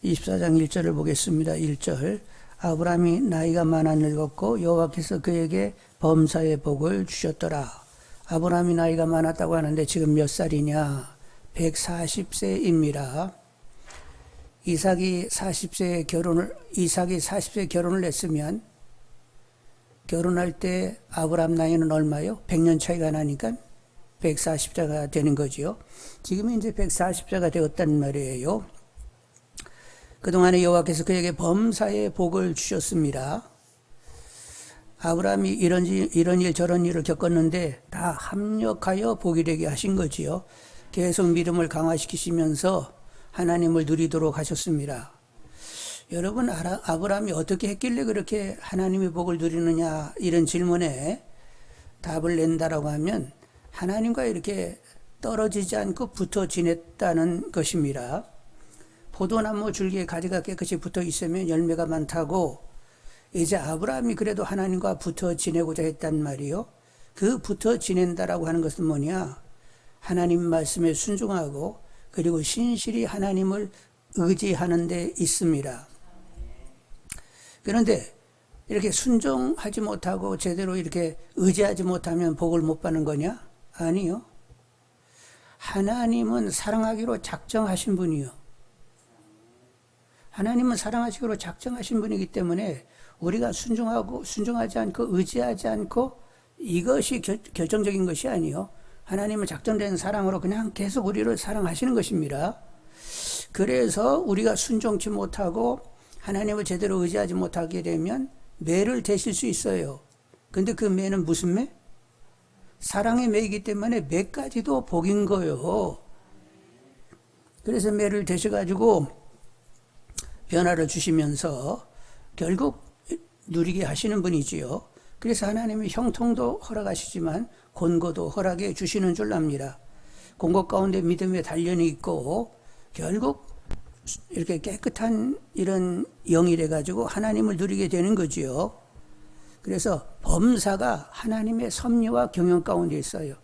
24장 1절을 보겠습니다. 1절. 아브라함이 나이가 많아 늙었고 여호와께서 그에게 범사의 복을 주셨더라. 아브라함이 나이가 많았다고 하는데 지금 몇 살이냐? 140세입니다. 이삭이 40세에 결혼을 했으면 결혼할 때 아브라함 나이는 얼마요? 100년 차이가 나니까 140세가 되는 거지요. 지금 이제 140세가 되었단 말이에요. 그동안에 여호와께서 그에게 범사의 복을 주셨습니다. 아브라함이 이런 일 저런 일을 겪었는데 다 합력하여 복이 되게 하신 거지요. 계속 믿음을 강화시키시면서 하나님을 누리도록 하셨습니다. 여러분, 아브라함이 어떻게 했길래 그렇게 하나님의 복을 누리느냐, 이런 질문에 답을 낸다라고 하면 하나님과 이렇게 떨어지지 않고 붙어 지냈다는 것입니다. 포도나무 줄기에 가지가 깨끗이 붙어 있으면 열매가 많다고, 이제 아브라함이 그래도 하나님과 붙어 지내고자 했단 말이요. 그 붙어 지낸다라고 하는 것은 뭐냐? 하나님 말씀에 순종하고 그리고 신실히 하나님을 의지하는 데 있습니다. 그런데 이렇게 순종하지 못하고 제대로 이렇게 의지하지 못하면 복을 못 받는 거냐? 아니요. 하나님은 사랑하기로 작정하신 분이요. 하나님은 사랑하시기로 작정하신 분이기 때문에 우리가 순종하지 않고 의지하지 않고 이것이 결정적인 것이 아니요. 하나님은 작정된 사랑으로 그냥 계속 우리를 사랑하시는 것입니다. 그래서 우리가 순종치 못하고 하나님을 제대로 의지하지 못하게 되면 매를 대실 수 있어요. 근데 그 매는 무슨 매? 사랑의 매이기 때문에 매까지도 복인 거예요. 그래서 매를 대셔가지고 변화를 주시면서 결국 누리게 하시는 분이지요. 그래서 하나님이 형통도 허락하시지만 곤고도 허락해 주시는 줄 압니다. 곤고 가운데 믿음의 단련이 있고 결국 이렇게 깨끗한 이런 영이 돼가지고 하나님을 누리게 되는 거지요. 그래서 범사가 하나님의 섭리와 경영 가운데 있어요.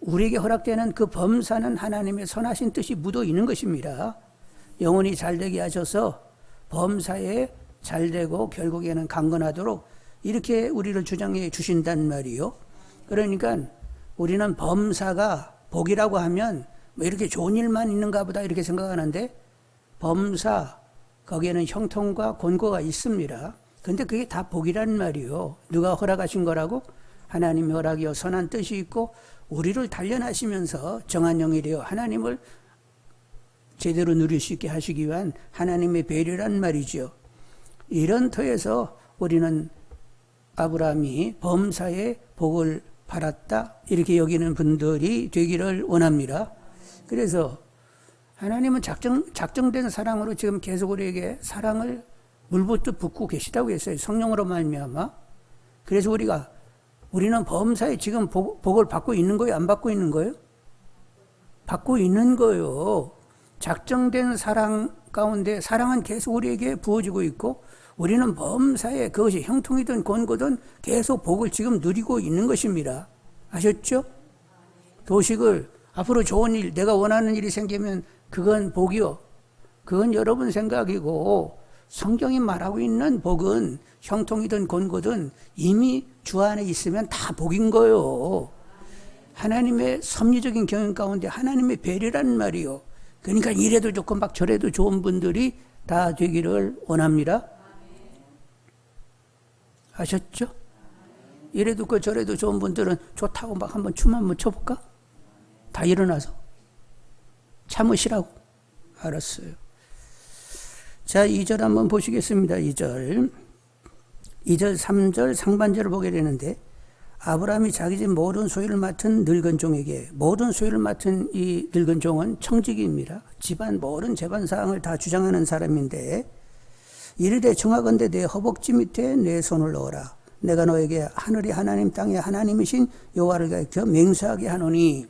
우리에게 허락되는 그 범사는 하나님의 선하신 뜻이 묻어 있는 것입니다. 영혼이 잘되게 하셔서 범사에 잘되고 결국에는 강건하도록 이렇게 우리를 주장해 주신단 말이요. 그러니까 우리는 범사가 복이라고 하면 뭐 이렇게 좋은 일만 있는가 보다 이렇게 생각하는데 범사, 거기에는 형통과 곤고가 있습니다. 근데 그게 다 복이란 말이요. 누가 허락하신 거라고? 하나님의 허락이요. 선한 뜻이 있고 우리를 단련하시면서 정한 영이 되어 하나님을 제대로 누릴 수 있게 하시기 위한 하나님의 배려란 말이죠. 이런 터에서 우리는 아브라함이 범사의 복을 받았다 이렇게 여기는 분들이 되기를 원합니다. 그래서 하나님은 작정된 사랑으로 지금 계속 우리에게 사랑을 물붓듯 붓고 계시다고 했어요. 성령으로 말미암아. 그래서 우리는 범사에 지금 복을 받고 있는 거예요? 안 받고 있는 거예요? 받고 있는 거예요. 작정된 사랑 가운데 사랑은 계속 우리에게 부어지고 있고 우리는 범사에 그것이 형통이든 곤고든 계속 복을 지금 누리고 있는 것입니다. 아셨죠? 도식을 앞으로 좋은 일, 내가 원하는 일이 생기면 그건 복이요. 그건 여러분 생각이고 성경이 말하고 있는 복은 형통이든 곤고든 이미 주 안에 있으면 다 복인 거예요. 하나님의 섭리적인 경영 가운데 하나님의 배려란 말이요. 그러니까 이래도 좋고 막 저래도 좋은 분들이 다 되기를 원합니다. 아셨죠? 이래도 좋고 저래도 좋은 분들은 좋다고 막 한번 춤 한번 춰볼까? 다 일어나서 참으시라고. 알았어요. 자, 2절 한번 보시겠습니다. 2절 3절 상반절을 보게 되는데 아브라함이 자기 집 모든 소유를 맡은 늙은 종에게, 모든 소유를 맡은 이 늙은 종은 청지기입니다. 집안 모든 재반사항을 다 주장하는 사람인데 이르되 청하건대 내 허벅지 밑에 내 손을 넣어라. 내가 너에게 하늘의 하나님 땅의 하나님이신 여호와를 가리켜 맹세하게 하노니.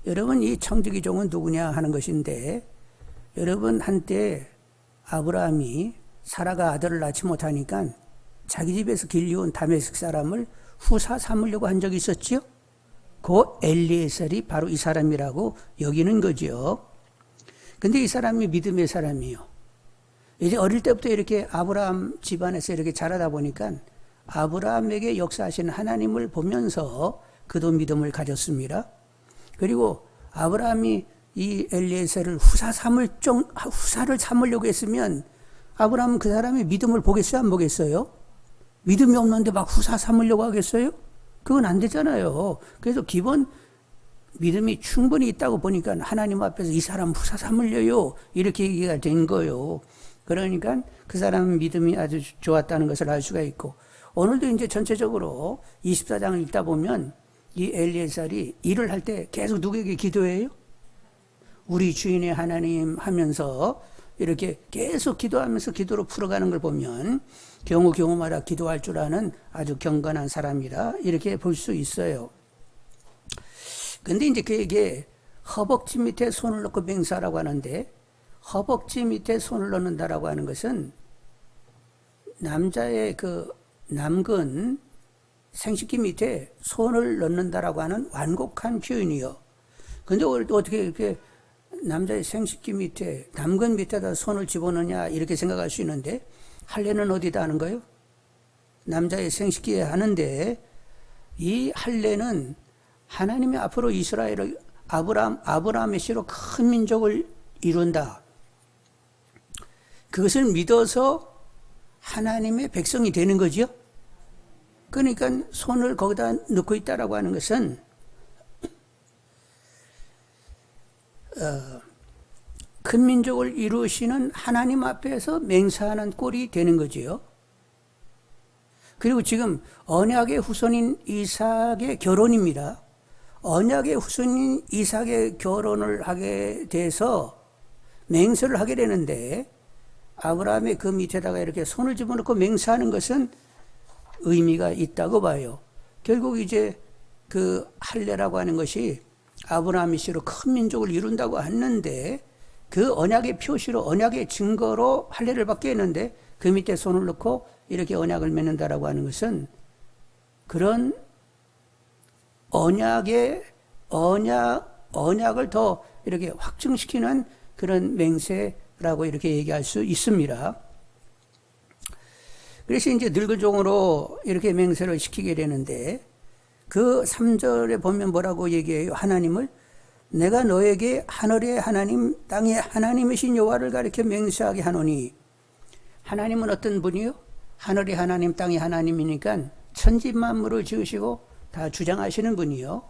여러분, 이 청지기 종은 누구냐 하는 것인데, 여러분 한때 아브라함이 사라가 아들을 낳지 못하니까 자기 집에서 길리온 다메섹 사람을 후사 삼으려고 한 적이 있었지요. 그 엘리에셀이 바로 이 사람이라고 여기는 거죠. 근데 이 사람이 믿음의 사람이에요. 이제 어릴 때부터 이렇게 아브라함 집안에서 이렇게 자라다 보니까 아브라함에게 역사하신 하나님을 보면서 그도 믿음을 가졌습니다. 그리고 아브라함이 이 엘리에셀을 후사를 삼으려고 했으면 아브라함은 그 사람의 믿음을 보겠어요, 안 보겠어요? 믿음이 없는데 막 후사 삼으려고 하겠어요? 그건 안 되잖아요. 그래서 기본 믿음이 충분히 있다고 보니까 하나님 앞에서 이 사람 후사 삼으려요, 이렇게 얘기가 된 거예요. 그러니까 그 사람 믿음이 아주 좋았다는 것을 알 수가 있고, 오늘도 이제 전체적으로 24장을 읽다 보면 이 엘리에셀이 일을 할 때 계속 누구에게 기도해요? 우리 주인의 하나님 하면서 이렇게 계속 기도하면서 기도로 풀어가는 걸 보면 경우마다 기도할 줄 아는 아주 경건한 사람이라 이렇게 볼 수 있어요. 근데 이제 그에게 허벅지 밑에 손을 넣고 맹세하라고 하는데, 허벅지 밑에 손을 넣는다라고 하는 것은 남자의 그 남근 생식기 밑에 손을 넣는다라고 하는 완곡한 표현이요. 근데 어떻게 이렇게 남자의 생식기 밑에, 남근 밑에다 손을 집어넣냐 이렇게 생각할 수 있는데, 할례는 어디다 하는 거예요? 남자의 생식기에 하는데, 이 할례는 하나님이 앞으로 이스라엘을 아브라함의 씨로 큰 민족을 이룬다, 그것을 믿어서 하나님의 백성이 되는 거죠. 그러니까 손을 거기다 넣고 있다라고 하는 것은 큰 민족을 이루시는 하나님 앞에서 맹세하는 꼴이 되는 거지요. 그리고 지금 언약의 후손인 이삭의 결혼입니다. 언약의 후손인 이삭의 결혼을 하게 돼서 맹세를 하게 되는데, 아브라함의 그 밑에다가 이렇게 손을 집어넣고 맹세하는 것은 의미가 있다고 봐요. 결국 이제 그 할례라고 하는 것이 아브라함의 씨로 큰 민족을 이룬다고 했는데, 그 언약의 표시로, 언약의 증거로 할례를 받게 했는데, 그 밑에 손을 넣고 이렇게 언약을 맺는다라고 하는 것은 그런 언약을 더 이렇게 확증시키는 그런 맹세라고 이렇게 얘기할 수 있습니다. 그래서 이제 늙은 종으로 이렇게 맹세를 시키게 되는데, 그 3절에 보면 뭐라고 얘기해요? 하나님을, 내가 너에게 하늘의 하나님 땅의 하나님이신 여호와를 가리켜 맹세하게 하노니. 하나님은 어떤 분이요? 하늘의 하나님 땅의 하나님이니까 천지 만물을 지으시고 다 주장하시는 분이요.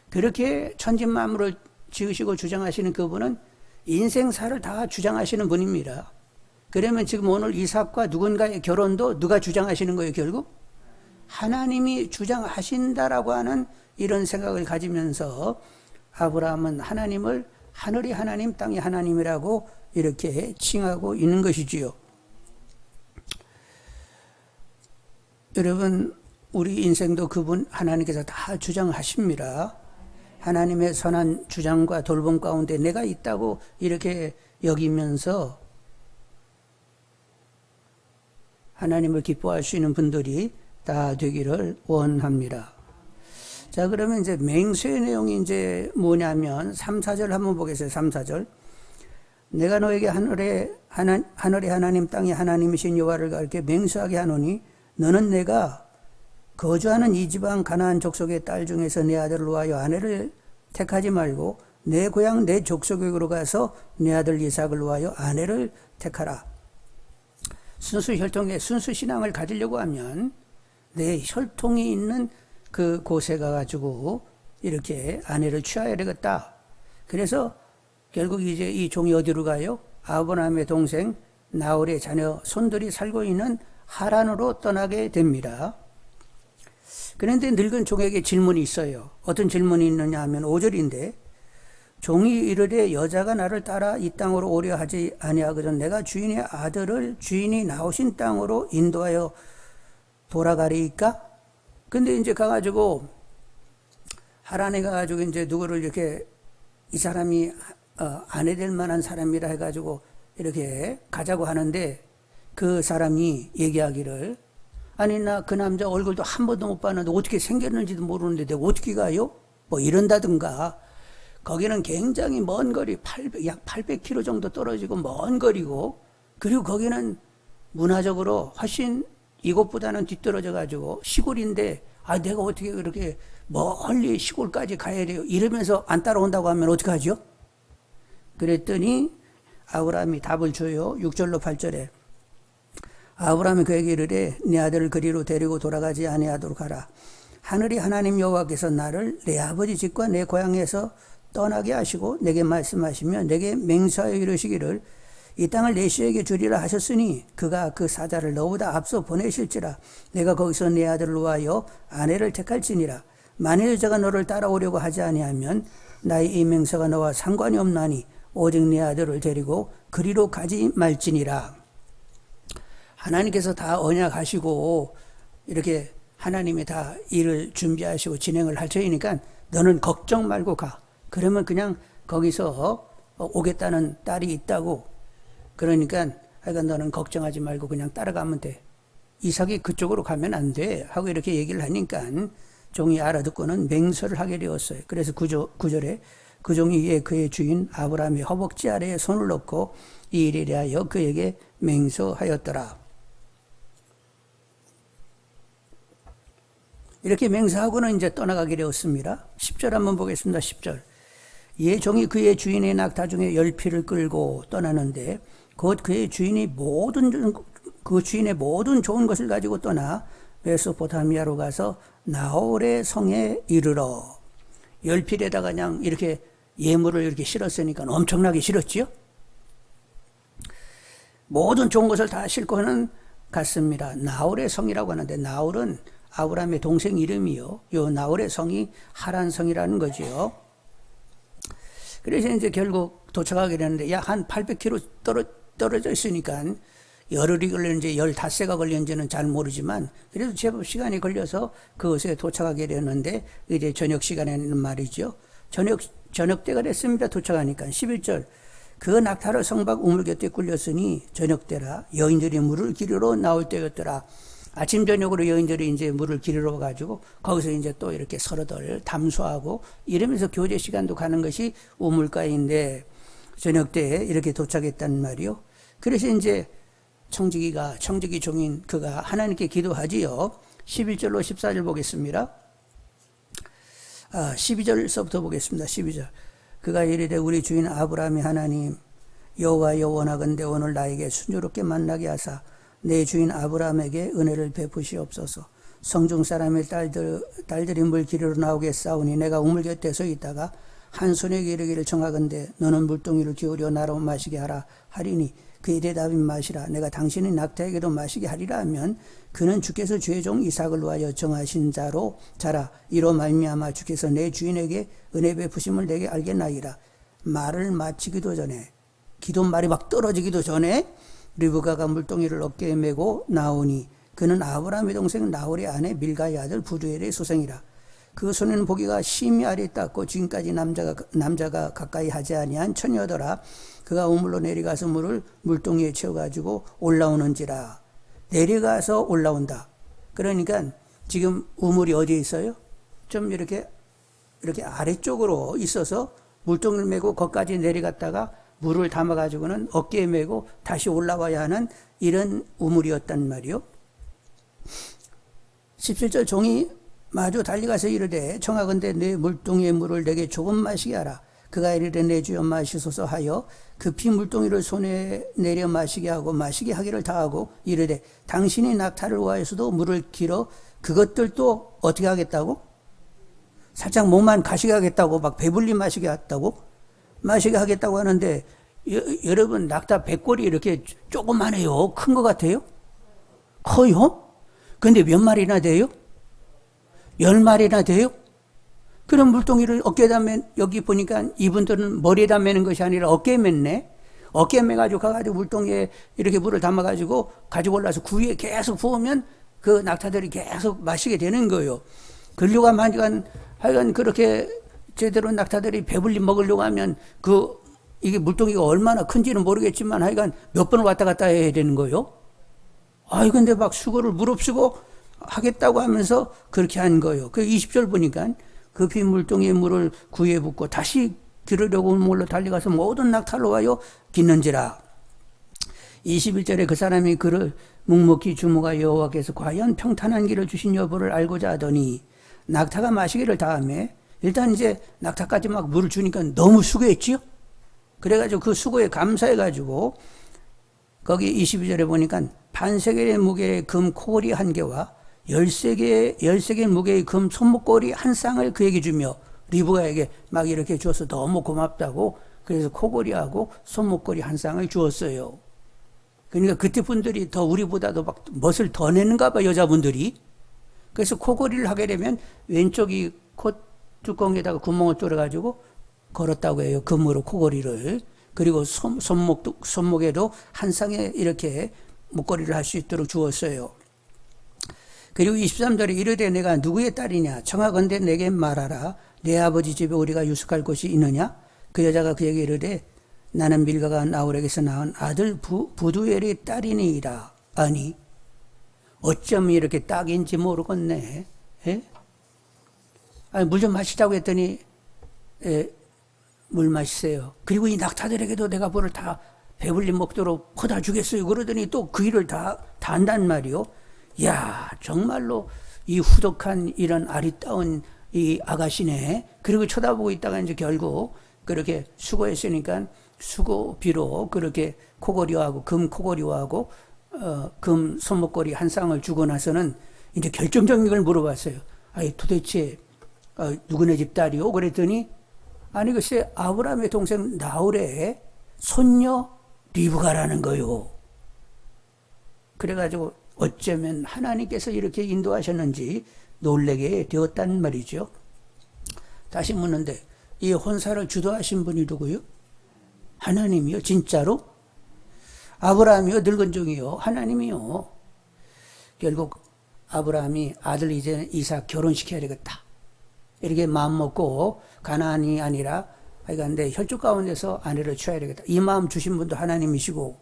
그렇게 천지 만물을 지으시고 주장하시는 그분은 인생사를 다 주장하시는 분입니다. 그러면 지금 오늘 이삭과 누군가의 결혼도 누가 주장하시는 거예요, 결국? 하나님이 주장하신다라고 하는 이런 생각을 가지면서 아브라함은 하나님을 하늘의 하나님 땅의 하나님이라고 이렇게 칭하고 있는 것이지요. 여러분, 우리 인생도 그분 하나님께서 다 주장하십니다. 하나님의 선한 주장과 돌봄 가운데 내가 있다고 이렇게 여기면서 하나님을 기뻐할 수 있는 분들이 다 되기를 원합니다. 자, 그러면 이제 맹세의 내용이 이제 뭐냐면 3, 4절 한번 보겠어요. 3, 4절. 내가 너에게 하늘의 하나님 땅의 하나님이신 여호와를 가리켜 맹세하게 하노니, 너는 내가 거주하는 이 지방 가나안 족속의 딸 중에서 내 아들을 놓아여 아내를 택하지 말고 내 고향 내 족속으로 가서 내 아들 이삭을 놓아여 아내를 택하라. 순수 혈통의 순수 신앙을 가지려고 하면 내 혈통이 있는 그 곳에 가가지고 이렇게 아내를 취하야 되겠다. 그래서 결국 이제 이 종이 어디로 가요? 아브라함의 동생 나홀의 자녀 손들이 살고 있는 하란으로 떠나게 됩니다. 그런데 늙은 종에게 질문이 있어요. 어떤 질문이 있느냐 하면 5절인데, 종이 이르되 여자가 나를 따라 이 땅으로 오려 하지 아니하거든 내가 주인의 아들을 주인이 나오신 땅으로 인도하여 돌아가리이까? 근데 이제 가가지고 하란에 가가지고 이제 누구를 이렇게 이 사람이 아내 될 만한 사람이라 해가지고 이렇게 가자고 하는데, 그 사람이 얘기하기를, 아니 나 그 남자 얼굴도 한 번도 못 봤는데 어떻게 생겼는지도 모르는데 내가 어떻게 가요? 뭐 이런다든가. 거기는 굉장히 먼 거리, 약 800km 정도 떨어지고 먼 거리고, 그리고 거기는 문화적으로 훨씬 이곳보다는 뒤떨어져 가지고 시골인데, 내가 어떻게 그렇게 멀리 시골까지 가야 돼요? 이러면서 안 따라온다고 하면 어떡하죠? 그랬더니 아브라함이 답을 줘요. 6절로 8절에. 아브라함이 그에게 이르되 네 아들을 그리로 데리고 돌아가지 아니하도록 하라. 하늘의 하나님 여호와께서 나를 내 아버지 집과 내 고향에서 떠나게 하시고 내게 말씀하시며 내게 맹세하여 이르시기를 이 땅을 내 씨에게 주리라 하셨으니 그가 그 사자를 너보다 앞서 보내실지라. 내가 거기서 내 아들을 위하여 아내를 택할지니라. 만일 여자가 너를 따라오려고 하지 아니하면 나의 이 맹세가 너와 상관이 없나니 오직 내 아들을 데리고 그리로 가지 말지니라. 하나님께서 다 언약하시고 이렇게 하나님이 다 일을 준비하시고 진행을 할 터이니까 너는 걱정 말고 가. 그러면 그냥 거기서 오겠다는 딸이 있다고. 그러니까 하여간 너는 걱정하지 말고 그냥 따라가면 돼. 이삭이 그쪽으로 가면 안 돼 하고 이렇게 얘기를 하니까 종이 알아듣고는 맹세를 하게 되었어요. 그래서 9절에 그 종이 이에 그의 주인 아브라함의 허벅지 아래에 손을 넣고 이 일에 대하여 그에게 맹세하였더라. 이렇게 맹세하고는 이제 떠나가게 되었습니다. 10절 한번 보겠습니다. 10절. 이에 종이 그의 주인의 낙타 중에 10피를 끌고 떠나는데 곧 그의 주인의 모든 좋은 것을 가지고 떠나 메소포타미아로 가서 나홀의 성에 이르러. 10필에다가 그냥 이렇게 예물을 이렇게 실었으니까 엄청나게 실었지요. 모든 좋은 것을 다 싣고는 갔습니다. 나홀의 성이라고 하는데 나홀은 아브라함의 동생 이름이요. 요 나홀의 성이 하란 성이라는 거지요. 그래서 이제 결국 도착하게 되는데 약 한 800km 떨어져 있으니까 열흘이 걸렸는지 15세가 걸렸는지는 잘 모르지만 그래도 제법 시간이 걸려서 그곳에 도착하게 되었는데 이제 저녁 시간에는 말이죠. 저녁 때가 됐습니다. 도착하니까 11절. 그 낙타를 성박 우물 곁에 굴렸으니 저녁 때라 여인들이 물을 기르러 나올 때였더라. 아침 저녁으로 여인들이 이제 물을 기르러 가지고 거기서 이제 또 이렇게 서로들 담소하고 이러면서 교제 시간도 가는 것이 우물가인데 저녁 때에 이렇게 도착했단 말이요. 그래서 이제 청지기 종인 그가 하나님께 기도하지요. 11절로 14절 보겠습니다. 12절서부터 보겠습니다. 12절. 그가 이르되 우리 주인 아브라함이 하나님 여호와여 원하건대 오늘 나에게 순조롭게 만나게 하사 내 주인 아브라함에게 은혜를 베푸시옵소서. 성중 사람의 딸들이 물 기르러 나오게 싸우니 내가 우물 곁에 서 있다가 한 손에게 이르기를 청하건대 너는 물동이를 기울여 나로 마시게 하라 하리니 그의 대답이 마시라. 내가 당신의 낙타에게도 마시게 하리라 하면 그는 주께서 주의 종 이삭을 위하여 정하신 자라. 이로 말미암아 주께서 내 주인에게 은혜 베푸심을 내게 알겠나이다. 말을 마치기도 전에 기도말이 막 떨어지기도 전에 리브가가 물동이를 어깨에 메고 나오니 그는 아브라함의 동생 나홀의 아내 밀가의 아들 부두엘의 소생이라. 그 손에는 보기가 심히 아릿닿고 지금까지 남자가 가까이 하지 아니한 처녀더라. 그가 우물로 내려가서 물을 물동이에 채워가지고 올라오는지라. 내려가서 올라온다. 그러니까 지금 우물이 어디에 있어요? 좀 이렇게 아래쪽으로 있어서 물동이를 메고 거기까지 내려갔다가 물을 담아가지고는 어깨에 메고 다시 올라와야 하는 이런 우물이었단 말이요. 17절 종이 마주 달려가서 이르되 청하건대 내 물동이의 물을 내게 조금 마시게 하라. 그가 이르되 내 주여 마시소서 하여 급히 물동이를 손에 내려 마시게 하고 마시게 하기를 다하고 이르되 당신이 낙타를 위하여서도 물을 길어 그것들도 어떻게 하겠다고? 살짝 몸만 가시게 하겠다고 막 배불리 마시게 하겠다고 하는데 여러분 낙타 배꼴이 이렇게 조그만해요? 큰 것 같아요? 커요? 근데 몇 마리나 돼요? 10마리나 돼요? 그럼 물동이를 어깨에다 여기 보니까 이분들은 머리에다 매는 것이 아니라 어깨에 맸네. 어깨에 매가지고 가가지고 물동이에 이렇게 물을 담아가지고 가지고 올라서 구이에 계속 부으면 그 낙타들이 계속 마시게 되는 거예요. 그러려고 하면 하여간 그렇게 제대로 낙타들이 배불리 먹으려고 하면 이게 물동이가 얼마나 큰지는 모르겠지만 하여간 몇 번을 왔다 갔다 해야 되는 거예요. 근데 막 수고를 무릅쓰고 하겠다고 하면서 그렇게 한 거예요. 그 20절 보니까 급히 물동이의 물을 구이에 붓고 다시 기르려고 몰로 달려가서 모든 낙타로 와요 깃는지라. 21절에 그 사람이 그를 묵묵히 주무가 여호와께서 과연 평탄한 길을 주신 여부를 알고자 하더니 낙타가 마시기를 다음에 일단 이제 낙타까지 막 물을 주니까 너무 수고했지요. 그래가지고 그 수고에 감사해가지고 거기 22절에 보니까 반세겔의 무게의 금 코골이 한 개와 13개 무게의 금 손목걸이 한 쌍을 그에게 주며 리브가에게 막 이렇게 줘서 너무 고맙다고 그래서 코골이하고 손목걸이 한 쌍을 주었어요. 그러니까 그때 분들이 더 우리보다도 막 멋을 더 내는가 봐, 여자분들이. 그래서 코골이를 하게 되면 왼쪽이 코 뚜껑에다가 구멍을 뚫어가지고 걸었다고 해요. 금으로 코골이를. 그리고 손목에도 한 쌍에 이렇게 목걸이를 할 수 있도록 주었어요. 그리고 23절에 이르되 내가 누구의 딸이냐 청하건대 내게 말하라. 내 아버지 집에 우리가 유숙할 곳이 있느냐. 그 여자가 그에게 이르되 나는 밀가가 나홀에게서 낳은 아들 부두엘의 딸이니이다. 아니 어쩜 이렇게 딱인지 모르겠네. 예? 아니, 물 좀 마시자고 했더니 물 마시세요. 그리고 이 낙타들에게도 내가 물을 다 배불리 먹도록 퍼다 주겠어요. 그러더니 또 그 일을 다 한단 말이요. 야, 정말로 이 후덕한 이런 아리따운 이 아가씨네. 그리고 쳐다보고 있다가 이제 결국 그렇게 수고했으니까 수고비로 그렇게 코골이하고 금 코골이하고 금 손목걸이 한 쌍을 주고 나서는 이제 결정적인 걸 물어봤어요. 아니 도대체 누구네 집 딸이요? 그랬더니 아니 글쎄 아브라함의 동생 나홀의 손녀 리브가라는 거요. 그래가지고 어쩌면 하나님께서 이렇게 인도하셨는지 놀라게 되었단 말이죠. 다시 묻는데 이 혼사를 주도하신 분이 누구요? 하나님이요. 진짜로? 아브라함이요? 늙은 종이요? 하나님이요. 결국 아브라함이 아들 이제 이삭 결혼시켜야 되겠다. 이렇게 마음먹고 가나안이 아니라 하여간데 혈족 가운데서 아내를 취해야 되겠다. 이 마음 주신 분도 하나님이시고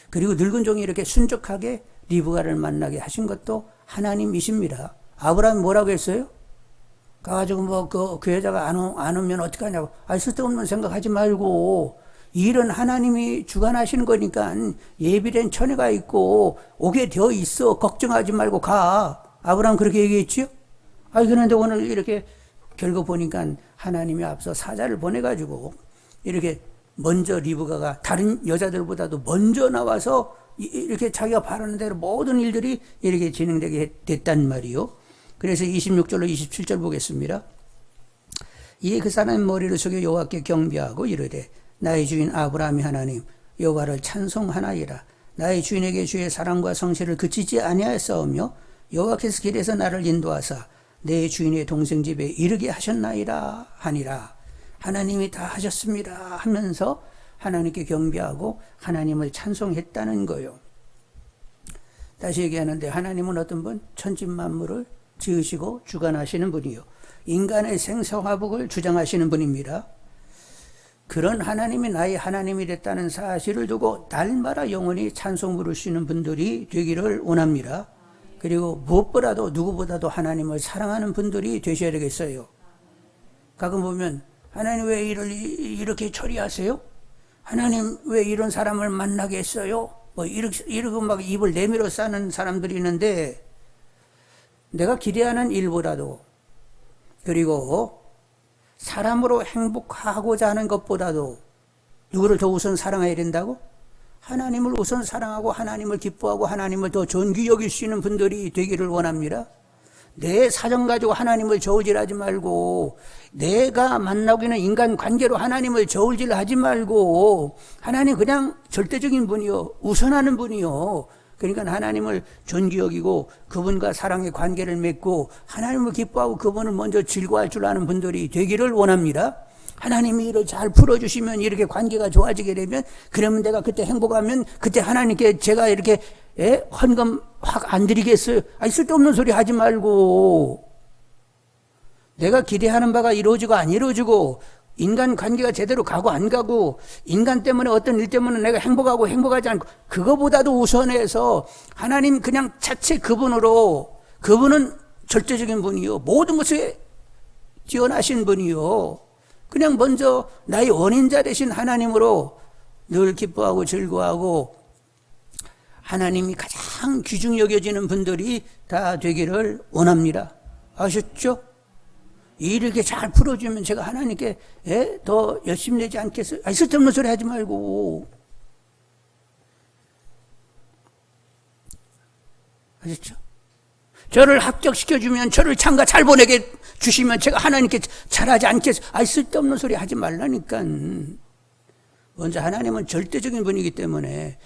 그리고 늙은 종이 이렇게 순적하게 리브가를 만나게 하신 것도 하나님이십니다. 아브라함이 뭐라고 했어요? 가가지고 뭐 그 여자가 안 오면 어떡하냐고. 쓸데없는 생각하지 말고 이 일은 하나님이 주관하시는 거니까 예비된 처녀가 있고 오게 되어 있어. 걱정하지 말고 가. 아브라함 그렇게 얘기했지요? 그런데 오늘 이렇게 결국 보니까 하나님이 앞서 사자를 보내가지고 이렇게 먼저 리브가가 다른 여자들보다도 먼저 나와서 이렇게 자기가 바라는 대로 모든 일들이 이렇게 진행되게 됐단 말이요. 그래서 26절로 27절 보겠습니다. 이에 그 사람의 머리를 숙여 여호와께 경배하고 이르되 나의 주인 아브라함이 하나님 여호와를 찬송하나이다. 나의 주인에게 주의 사랑과 성실을 그치지 아니하였사오며 여호와께서 길에서 나를 인도하사 내 주인의 동생 집에 이르게 하셨나이다 하니라. 하나님이 다 하셨습니다 하면서 하나님께 경배하고 하나님을 찬송했다는 거요. 다시 얘기하는데 하나님은 어떤 분? 천지만물을 지으시고 주관하시는 분이요. 인간의 생사화복을 주장하시는 분입니다. 그런 하나님이 나의 하나님이 됐다는 사실을 두고 날마다 영원히 찬송 부르시는 분들이 되기를 원합니다. 그리고 무엇보다도 누구보다도 하나님을 사랑하는 분들이 되셔야 되겠어요. 가끔 보면 하나님 왜 이렇게 처리하세요? 하나님 왜 이런 사람을 만나게 했어요? 뭐 이러고 막 입을 내밀어 싸는 사람들이 있는데 내가 기대하는 일보다도 그리고 사람으로 행복하고자 하는 것보다도 누구를 더 우선 사랑해야 된다고? 하나님을 우선 사랑하고 하나님을 기뻐하고 하나님을 더 존귀 여길 수 있는 분들이 되기를 원합니다. 내 사정 가지고 하나님을 저울질하지 말고 내가 만나고 있는 인간 관계로 하나님을 저울질하지 말고 하나님 그냥 절대적인 분이요. 우선하는 분이요. 그러니까 하나님을 존귀 여기고 그분과 사랑의 관계를 맺고 하나님을 기뻐하고 그분을 먼저 즐거워할 줄 아는 분들이 되기를 원합니다. 하나님이 이를 잘 풀어주시면 이렇게 관계가 좋아지게 되면 그러면 내가 그때 행복하면 그때 하나님께 제가 이렇게 헌금 확 안 드리겠어요. 쓸데없는 소리 하지 말고 내가 기대하는 바가 이루어지고 안 이루어지고 인간 관계가 제대로 가고 안 가고 인간 때문에 어떤 일 때문에 내가 행복하고 행복하지 않고 그거보다도 우선해서 하나님 그냥 자체 그분으로 그분은 절대적인 분이요. 모든 것에 뛰어나신 분이요. 그냥 먼저 나의 원인자 되신 하나님으로 늘 기뻐하고 즐거워하고 하나님이 가장 귀중히 여겨지는 분들이 다 되기를 원합니다. 아셨죠? 이렇게 잘 풀어주면 제가 하나님께 더 열심히 내지 않겠어요? 쓸데없는 소리 하지 말고. 아셨죠? 저를 합격시켜주면 저를 장가 잘 보내게 주시면 제가 하나님께 잘하지 않겠어요? 쓸데없는 소리 하지 말라니까. 먼저 하나님은 절대적인 분이기 때문에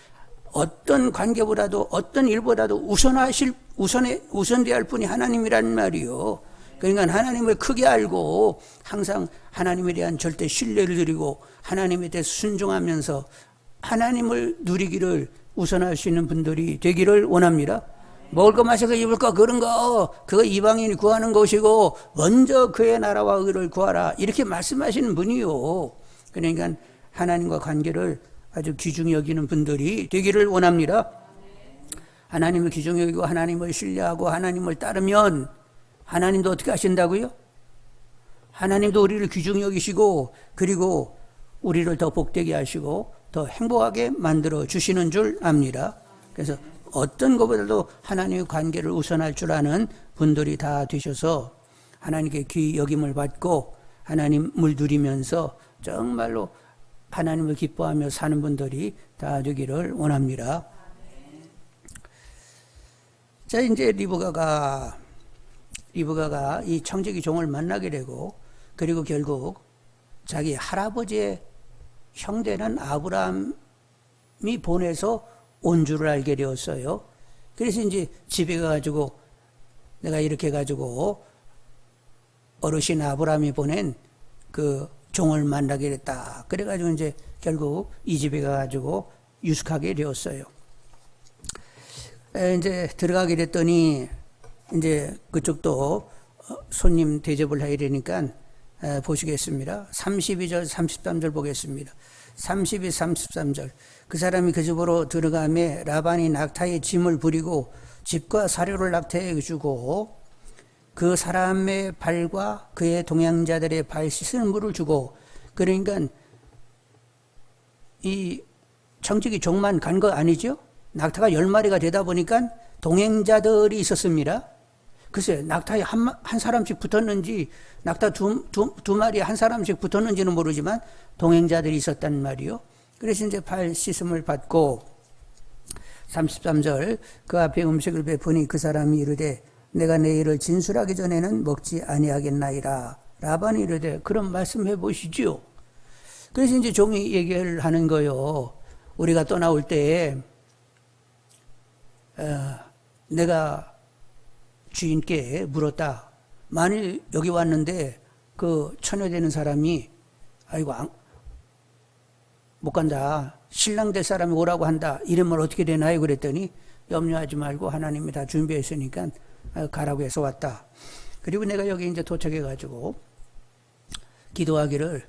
어떤 관계보다도 어떤 일보다도 우선돼야 할 분이 하나님이란 말이요. 그러니까 하나님을 크게 알고 항상 하나님에 대한 절대 신뢰를 드리고 하나님에 대해 순종하면서 하나님을 누리기를 우선할 수 있는 분들이 되기를 원합니다. 먹을 거 마실 거 입을 거 그런 거 그거 이방인이 구하는 것이고 먼저 그의 나라와 의를 구하라 이렇게 말씀하시는 분이요. 그러니까 하나님과 관계를 아주 귀중히 여기는 분들이 되기를 원합니다. 하나님을 귀중히 여기고 하나님을 신뢰하고 하나님을 따르면 하나님도 어떻게 하신다고요? 하나님도 우리를 귀중히 여기시고 그리고 우리를 더 복되게 하시고 더 행복하게 만들어 주시는 줄 압니다. 그래서 어떤 것보다도 하나님의 관계를 우선할 줄 아는 분들이 다 되셔서 하나님께 귀 여김을 받고 하나님을 누리면서 정말로 하나님을 기뻐하며 사는 분들이 다 되기를 원합니다. 자, 이제 리브가가 이 청지기 종을 만나게 되고 그리고 결국 자기 할아버지의 형되는 아브라함이 보내서 온 줄을 알게 되었어요. 그래서 이제 집에 가가지고 내가 이렇게 해가지고 어르신 아브라함이 보낸 그 종을 만나게 됐다. 그래가지고 이제 결국 이 집에 가가지고 유숙하게 되었어요. 이제 들어가게 됐더니 이제 그쪽도 손님 대접을 해야 되니까 보시겠습니다. 32절 33절 보겠습니다. 32, 33절 그 사람이 그 집으로 들어가매 라반이 낙타의 짐을 부리고 집과 사료를 낙타에 주고 그 사람의 발과 그의 동행자들의 발 씻을 물을 주고 그러니까 이 청지기 종만 간 거 아니죠? 낙타가 10마리가 되다 보니까 동행자들이 있었습니다. 글쎄 낙타에 한 사람씩 붙었는지 낙타 두 마리에 한 사람씩 붙었는지는 모르지만 동행자들이 있었단 말이요. 그래서 이제 발 씻음을 받고 33절 그 앞에 음식을 베푸니 그 사람이 이르되 내가 내일을 진술하기 전에는 먹지 아니하겠나이다. 라반이 이르되 그럼 말씀해 보시지요. 그래서 이제 종이 얘기를 하는 거요. 우리가 떠나올 때 내가 주인께 물었다. 만일 여기 왔는데 그 처녀되는 사람이 아이고 못 간다. 신랑 될 사람이 오라고 한다. 이러면 어떻게 되나요? 그랬더니 염려하지 말고 하나님이 다 준비했으니까 가라고 해서 왔다. 그리고 내가 여기 이제 도착해가지고 기도하기를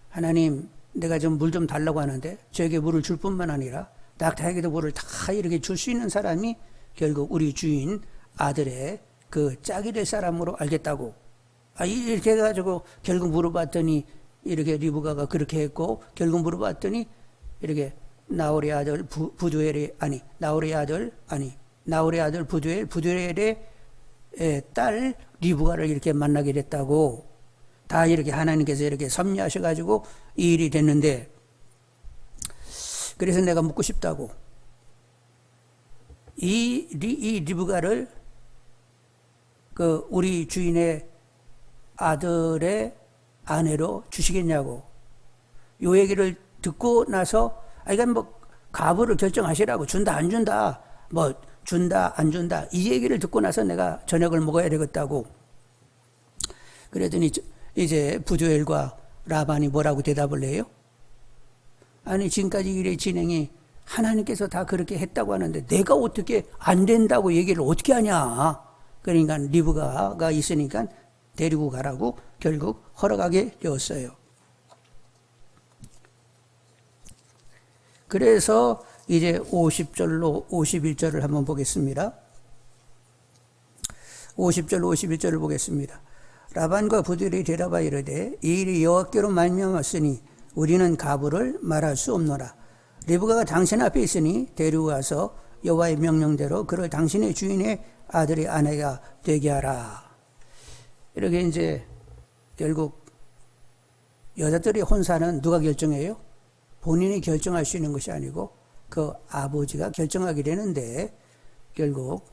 하나님 내가 좀 물 좀 달라고 하는데 저에게 물을 줄 뿐만 아니라 낙타에게도 물을 다 이렇게 줄 수 있는 사람이 결국 우리 주인 아들의 그 짝이 될 사람으로 알겠다고. 이렇게 해가지고 결국 물어봤더니 이렇게 리브가가 그렇게 했고 결국 물어봤더니 이렇게 나홀의 아들 부두엘의 딸 리브가를 이렇게 만나게 됐다고. 다 이렇게 하나님께서 이렇게 섭리하셔가지고 이 일이 됐는데 그래서 내가 묻고 싶다고. 이 리브가를 그 우리 주인의 아들의 아내로 주시겠냐고. 요 얘기를 듣고 나서 이건 뭐 가부를 결정하시라고. 준다 안 준다 뭐 준다 안 준다 이 얘기를 듣고 나서 내가 저녁을 먹어야 되겠다고. 그랬더니 이제 부두엘과 라반이 뭐라고 대답을 해요? 아니 지금까지 일의 진행이 하나님께서 다 그렇게 했다고 하는데 내가 어떻게 안 된다고 얘기를 어떻게 하냐. 그러니까 리브가가 있으니까 데리고 가라고 결국 허락하게 되었어요. 그래서 이제 50절로 51절을 한번 보겠습니다. 50절 51절을 보겠습니다. 라반과 부들이 대답하여 이르되 이 일이 여호와께로 말미암았으니 우리는 가부를 말할 수 없노라. 리브가가 당신 앞에 있으니 데리고 가서 여호와의 명령대로 그를 당신의 주인의 아들의 아내가 되게 하라. 이렇게 이제 결국 여자들의 혼사는 누가 결정해요? 본인이 결정할 수 있는 것이 아니고 그 아버지가 결정하게 되는데 결국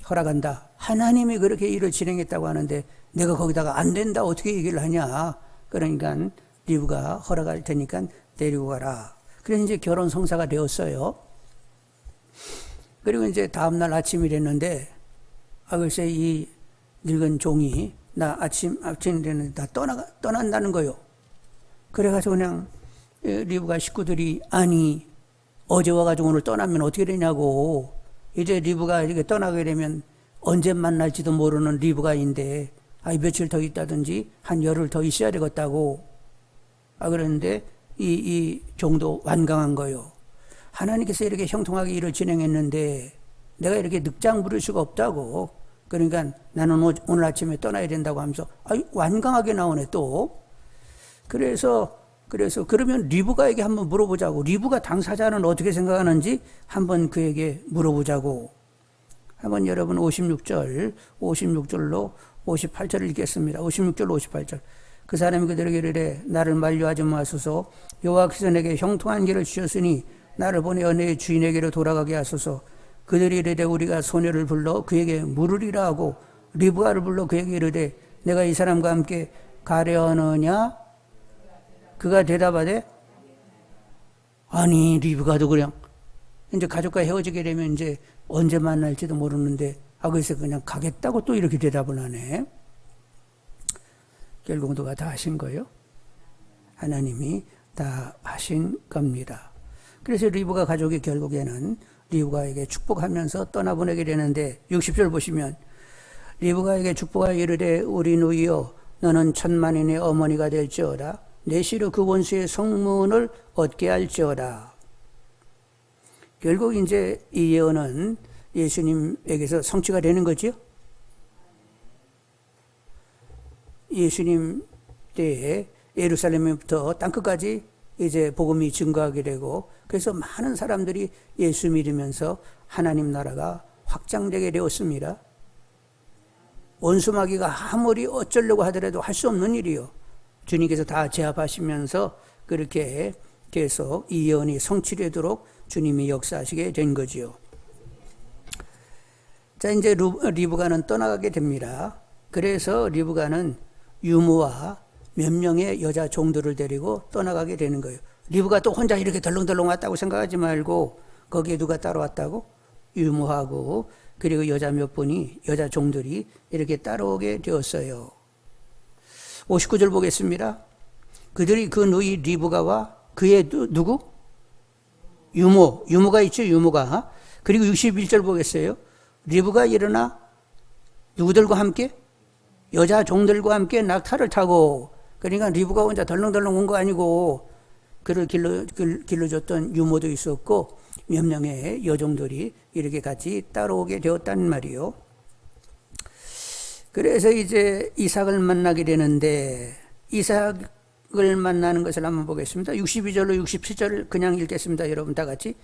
허락한다. 하나님이 그렇게 일을 진행했다고 하는데 내가 거기다가 안 된다 어떻게 얘기를 하냐. 그러니까 리브가 허락할 테니까 데리고 가라. 그래서 이제 결혼 성사가 되었어요. 그리고 이제 다음날 아침이 됐는데 글쎄 이 늙은 종이 나 아침 됐는데 나 떠난다는 거요. 그래가지고 그냥 리브가 식구들이 아니 어제 와가지고 오늘 떠나면 어떻게 되냐고. 이제 리브가 이렇게 떠나게 되면 언제 만날지도 모르는 리브가인데 며칠 더 있다든지 한 열흘 더 있어야 되겠다고. 그런데 이 종도 완강한 거요. 하나님께서 이렇게 형통하게 일을 진행했는데 내가 이렇게 늑장 부릴 수가 없다고. 그러니까 나는 오늘 아침에 떠나야 된다고 하면서 완강하게 나오네 또. 그래서 그러면 리브가에게 한번 물어보자고. 리브가 당사자는 어떻게 생각하는지 한번 그에게 물어보자고. 한번 여러분 56절로 58절을 읽겠습니다. 56절 58절. 그 사람이 그들에게 이르되 나를 만류하지 마소서. 여호와께서 내게 형통한 길을 주셨으니 나를 보내어 내 주인에게로 돌아가게 하소서. 그들이 이르되 우리가 소녀를 불러 그에게 물으리라 하고 리브가를 불러 그에게 이르되 내가 이 사람과 함께 가려 하느냐? 그가 대답하되 아니 리브가도 그냥 이제 가족과 헤어지게 되면 이제 언제 만날지도 모르는데 그래서 그냥 가겠다고 또 이렇게 대답을 하네. 결국 누가 다 하신 거예요? 하나님이 다 하신 겁니다. 그래서 리브가 가족이 결국에는 리브가에게 축복하면서 떠나보내게 되는데 60절 보시면 리브가에게 축복하여 이르되 우리 누이여 너는 천만인의 어머니가 될지어다. 내 시로 그 원수의 성문을 얻게 할지어다. 결국 이제 이 예언은 예수님에게서 성취가 되는 거죠. 예수님 때에 예루살렘부터 땅끝까지 이제 복음이 증거하게 되고 그래서 많은 사람들이 예수 믿으면서 하나님 나라가 확장되게 되었습니다. 원수마귀가 아무리 어쩌려고 하더라도 할 수 없는 일이요. 주님께서 다 제압하시면서 그렇게 계속 이 예언이 성취되도록 주님이 역사하시게 된 거지요. 자, 이제 리브가는 떠나가게 됩니다. 그래서 리브가는 유모와 몇 명의 여자 종들을 데리고 떠나가게 되는 거예요. 리브가 또 혼자 이렇게 덜렁덜렁 왔다고 생각하지 말고 거기에 누가 따라왔다고? 유모하고 그리고 여자 몇 분이 여자 종들이 이렇게 따라오게 되었어요. 59절 보겠습니다. 그들이 그 누이 리브가와 그의 누구? 유모가 있죠. 유모가. 그리고 61절 보겠어요. 리브가 일어나 누구들과 함께? 여자 종들과 함께 낙타를 타고 그러니까 리브가 혼자 덜렁덜렁 온 거 아니고 그를 길러줬던 유모도 있었고 몇 명의 여종들이 이렇게 같이 따라오게 되었단 말이요. 그래서 이제 이삭을 만나게 되는데 이삭을 만나는 것을 한번 보겠습니다. 62절로 67절을 그냥 읽겠습니다. 여러분 다 같이.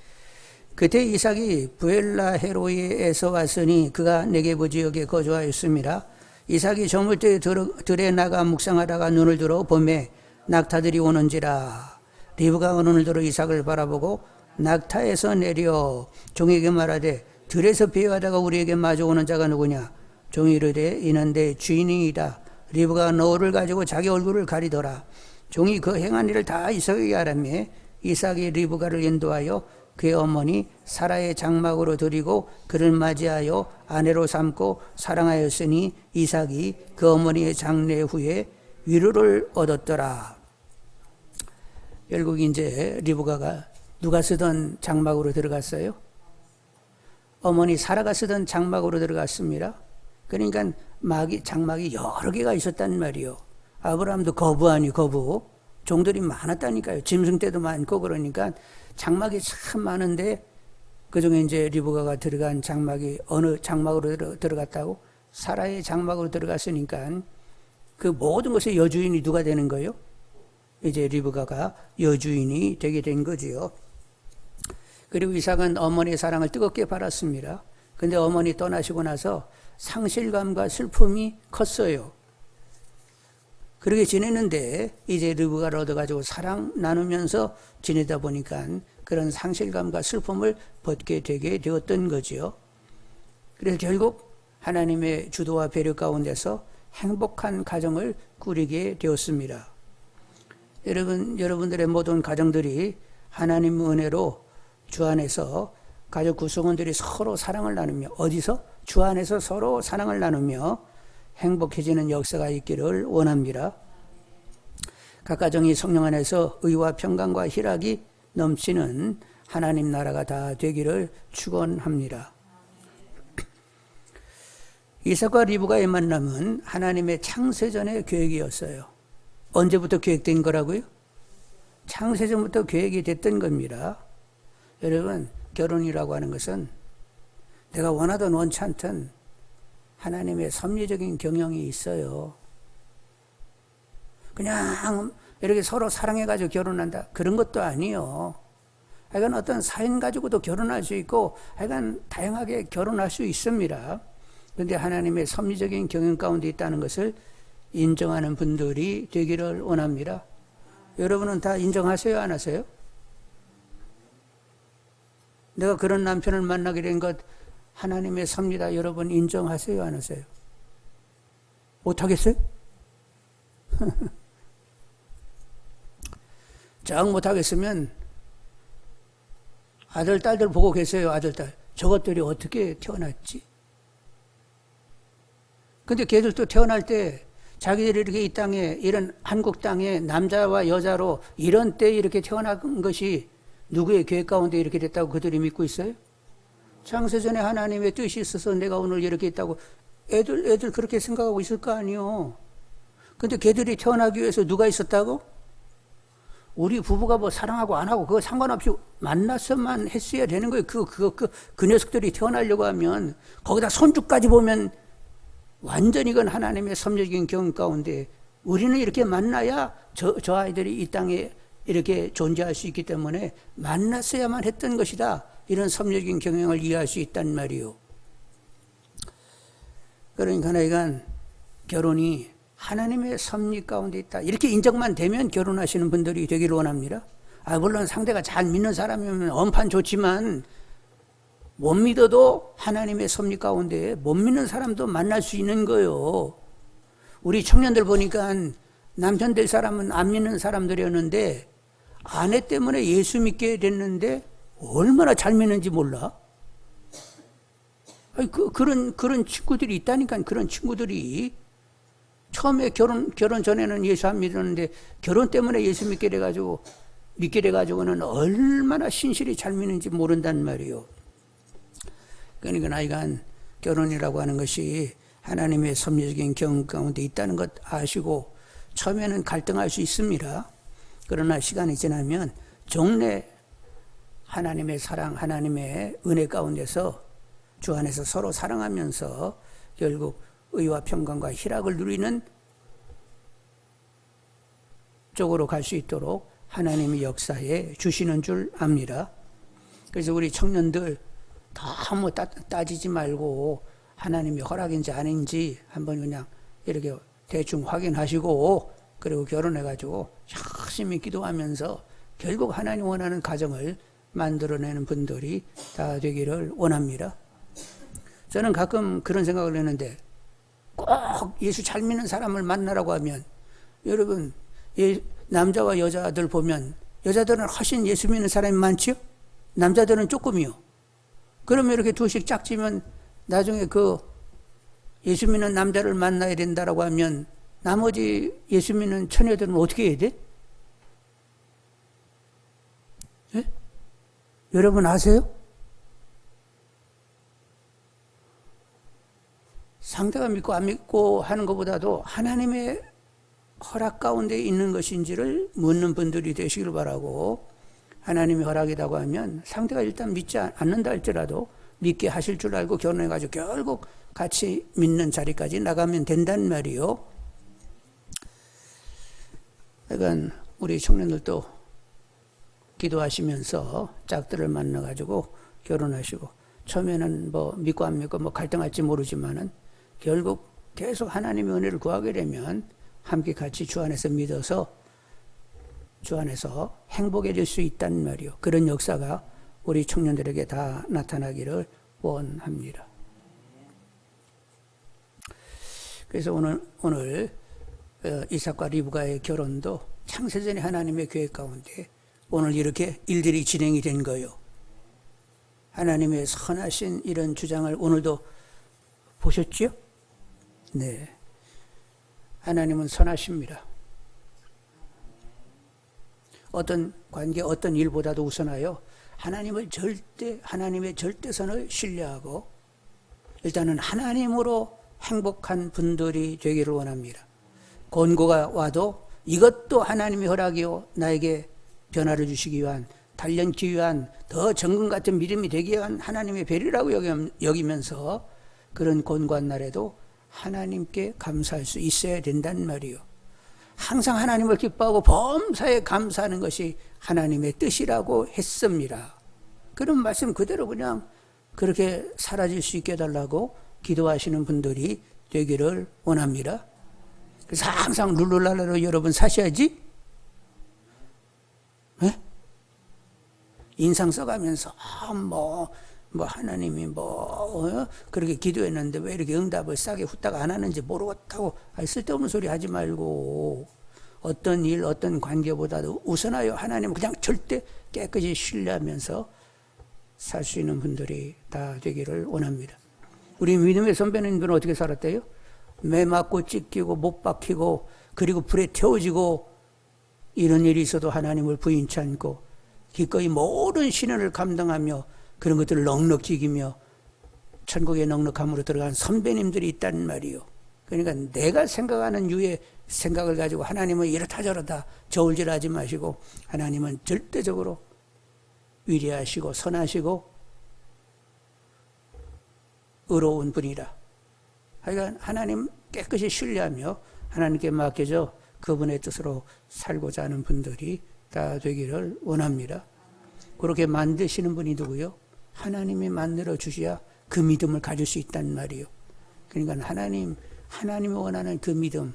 그때 이삭이 부엘라헤로이에서 왔으니 그가 네게부 지역에 거주하였습니다. 이삭이 저물 때 들에 나가 묵상하다가 눈을 들어 봄에 낙타들이 오는지라. 리브가가 눈을 들어 이삭을 바라보고 낙타에서 내려 종에게 말하되 들에서 배회하다가 우리에게 마주오는 자가 누구냐. 종이 이르되 이는 내 주인이다. 리브가 너를 가지고 자기 얼굴을 가리더라. 종이 그 행한 일을 다 이삭에게 하라며 이삭이 리브가를 인도하여 그의 어머니 사라의 장막으로 들이고 그를 맞이하여 아내로 삼고 사랑하였으니 이삭이 그 어머니의 장례 후에 위로를 얻었더라. 결국 이제 리브가가 누가 쓰던 장막으로 들어갔어요? 어머니 사라가 쓰던 장막으로 들어갔습니다. 그러니까 장막이 여러 개가 있었단 말이요. 아브라함도 거부 아니 거부. 종들이 많았다니까요. 짐승 떼도 많고 그러니까 장막이 참 많은데 그중에 이제 리브가가 들어간 장막이 어느 장막으로 들어갔다고? 사라의 장막으로 들어갔으니까 그 모든 것의 여주인이 누가 되는 거예요? 이제 리브가가 여주인이 되게 된 거지요. 그리고 이삭은 어머니의 사랑을 뜨겁게 받았습니다. 근데 어머니 떠나시고 나서 상실감과 슬픔이 컸어요. 그렇게 지내는데 이제 리브가를 얻어가지고 사랑 나누면서 지내다 보니까 그런 상실감과 슬픔을 벗게 되게 되었던 거지요. 그래서 결국 하나님의 주도와 배려 가운데서 행복한 가정을 꾸리게 되었습니다. 여러분들의 모든 가정들이 하나님 은혜로 주 안에서 가족 구성원들이 서로 사랑을 나누며, 어디서? 주 안에서 서로 사랑을 나누며 행복해지는 역사가 있기를 원합니다. 각 가정이 성령 안에서 의와 평강과 희락이 넘치는 하나님 나라가 다 되기를 축원합니다. 이삭과 리브가의 만남은 하나님의 창세전의 계획이었어요. 언제부터 계획된 거라고요? 창세전부터 계획이 됐던 겁니다. 여러분, 결혼이라고 하는 것은 내가 원하든 원치 않든 하나님의 섭리적인 경영이 있어요. 그냥 이렇게 서로 사랑해가지고 결혼한다, 그런 것도 아니요. 하여간 어떤 사인 가지고도 결혼할 수 있고, 하여간 다양하게 결혼할 수 있습니다. 그런데 하나님의 섭리적인 경영 가운데 있다는 것을 인정하는 분들이 되기를 원합니다. 여러분은 다 인정하세요, 안 하세요? 내가 그런 남편을 만나게 된 것 하나님의 섭리다, 여러분 인정하세요, 안 하세요? 못하겠어요? 정 못하겠으면 아들, 딸들 보고 계세요. 아들, 딸. 저것들이 어떻게 태어났지? 근데 걔들도 태어날 때 자기들이 이렇게 이 땅에, 이런 한국 땅에 남자와 여자로 이런 때에 이렇게 태어난 것이 누구의 계획 가운데 이렇게 됐다고 그들이 믿고 있어요? 창세전에 하나님의 뜻이 있어서 내가 오늘 이렇게 있다고 애들 그렇게 생각하고 있을 거 아니요. 근데 걔들이 태어나기 위해서 누가 있었다고? 우리 부부가 뭐 사랑하고 안 하고 그거 상관없이 만나서만 했어야 되는 거예요. 그 녀석들이 태어나려고 하면 거기다 손주까지 보면 완전히 이건 하나님의 섭리적인 경험 가운데 우리는 이렇게 만나야 저 아이들이 이 땅에 이렇게 존재할 수 있기 때문에 만났어야만 했던 것이다. 이런 섭리적인 경영을 이해할 수 있단 말이요. 그러니까 이건 결혼이 하나님의 섭리 가운데 있다. 이렇게 인정만 되면 결혼하시는 분들이 되기를 원합니다. 물론 상대가 잘 믿는 사람이면 엄판 좋지만 못 믿어도 하나님의 섭리 가운데 못 믿는 사람도 만날 수 있는 거예요. 우리 청년들 보니까 남편 될 사람은 안 믿는 사람들이었는데 아내 때문에 예수 믿게 됐는데 얼마나 잘 믿는지 몰라. 그런 친구들이 있다니까. 그런 친구들이 처음에 결혼 전에는 예수 안 믿었는데 결혼 때문에 예수 믿게 돼가지고는 얼마나 신실히 잘 믿는지 모른단 말이에요. 그러니까 나이가 결혼이라고 하는 것이 하나님의 섭리적인 경험 가운데 있다는 것 아시고 처음에는 갈등할 수 있습니다. 그러나 시간이 지나면 종래 하나님의 사랑, 하나님의 은혜 가운데서 주 안에서 서로 사랑하면서 결국 의와 평강과 희락을 누리는 쪽으로 갈 수 있도록 하나님이 역사에 주시는 줄 압니다. 그래서 우리 청년들 다 뭐 따지지 말고 하나님의 허락인지 아닌지 한번 그냥 이렇게 대충 확인하시고 그리고 결혼해가지고 열심히 기도하면서 결국 하나님 원하는 가정을 만들어내는 분들이 다 되기를 원합니다. 저는 가끔 그런 생각을 했는데 꼭 예수 잘 믿는 사람을 만나라고 하면 여러분 남자와 여자들 보면 여자들은 훨씬 예수 믿는 사람이 많지요? 남자들은 조금이요. 그러면 이렇게 둘씩 짝지면 나중에 그 예수 믿는 남자를 만나야 된다라고 하면 나머지 예수 믿는 처녀들은 어떻게 해야 돼? 예? 여러분 아세요? 상대가 믿고 안 믿고 하는 것보다도 하나님의 허락 가운데 있는 것인지를 묻는 분들이 되시길 바라고, 하나님의 허락이라고 하면 상대가 일단 믿지 않는다 할지라도 믿게 하실 줄 알고 결혼해가지고 결국 같이 믿는 자리까지 나가면 된단 말이요. 하여간 우리 청년들도 기도하시면서 짝들을 만나가지고 결혼하시고, 처음에는 뭐 믿고 안 믿고 뭐 갈등할지 모르지만은 결국 계속 하나님의 은혜를 구하게 되면 함께 같이 주 안에서 믿어서 주 안에서 행복해질 수 있다는 말이요. 그런 역사가 우리 청년들에게 다 나타나기를 원합니다. 그래서 오늘 이삭과 리브가의 결혼도 창세전에 하나님의 계획 가운데 오늘 이렇게 일들이 진행이 된 거예요. 하나님의 선하신 이런 주장을 오늘도 보셨죠? 네. 하나님은 선하십니다. 어떤 관계, 어떤 일보다도 우선하여 하나님의 절대선을 신뢰하고 일단은 하나님으로 행복한 분들이 되기를 원합니다. 권고가 와도 이것도 하나님의 허락이요, 나에게 변화를 주시기 위한, 단련기 위한, 더 정금 같은 믿음이 되기 위한 하나님의 배려라고 여기면서 그런 권고한 날에도 하나님께 감사할 수 있어야 된다는 말이요. 항상 하나님을 기뻐하고 범사에 감사하는 것이 하나님의 뜻이라고 했습니다. 그런 말씀 그대로 그냥 그렇게 사라질 수 있게 해달라고 기도하시는 분들이 되기를 원합니다. 그래서 항상 룰루랄라로 여러분 사셔야지. 네? 인상 써가면서 하나님이 그렇게 기도했는데 왜 이렇게 응답을 싸게 후딱 안 하는지 모르겠다고 쓸데없는 소리 하지 말고, 어떤 일, 어떤 관계보다도 우선하여 하나님을 그냥 절대 깨끗이 신뢰하면서 살 수 있는 분들이 다 되기를 원합니다. 우리 믿음의 선배님들은 어떻게 살았대요? 매 맞고 찢기고 못 박히고 그리고 불에 태워지고 이런 일이 있어도 하나님을 부인치 않고 기꺼이 모든 신원을 감당하며 그런 것들을 넉넉히 이기며 천국의 넉넉함으로 들어간 선배님들이 있다는 말이요. 그러니까 내가 생각하는 유의 생각을 가지고 하나님은 이렇다 저렇다 저울질하지 마시고 하나님은 절대적으로 위대하시고 선하시고 의로운 분이라. 하여간 하나님 깨끗이 신뢰하며 하나님께 맡겨져 그분의 뜻으로 살고자 하는 분들이 다 되기를 원합니다. 그렇게 만드시는 분이 누구요? 하나님이 만들어 주셔야 그 믿음을 가질 수 있다는 말이요. 그러니까 하나님이 원하는 그 믿음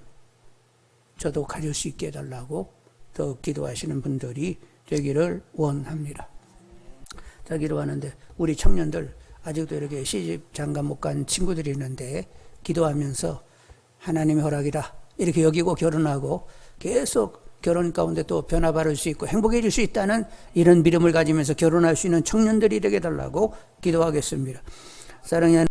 저도 가질 수 있게 해달라고 더 기도하시는 분들이 되기를 원합니다. 자, 기도하는데 우리 청년들 아직도 이렇게 시집 장가 못 간 친구들이 있는데 기도하면서 하나님의 허락이다 이렇게 여기고 결혼하고 계속 결혼 가운데 또 변화받을 수 있고 행복해질 수 있다는 이런 믿음을 가지면서 결혼할 수 있는 청년들이 되게 해달라고 기도하겠습니다. 사랑하는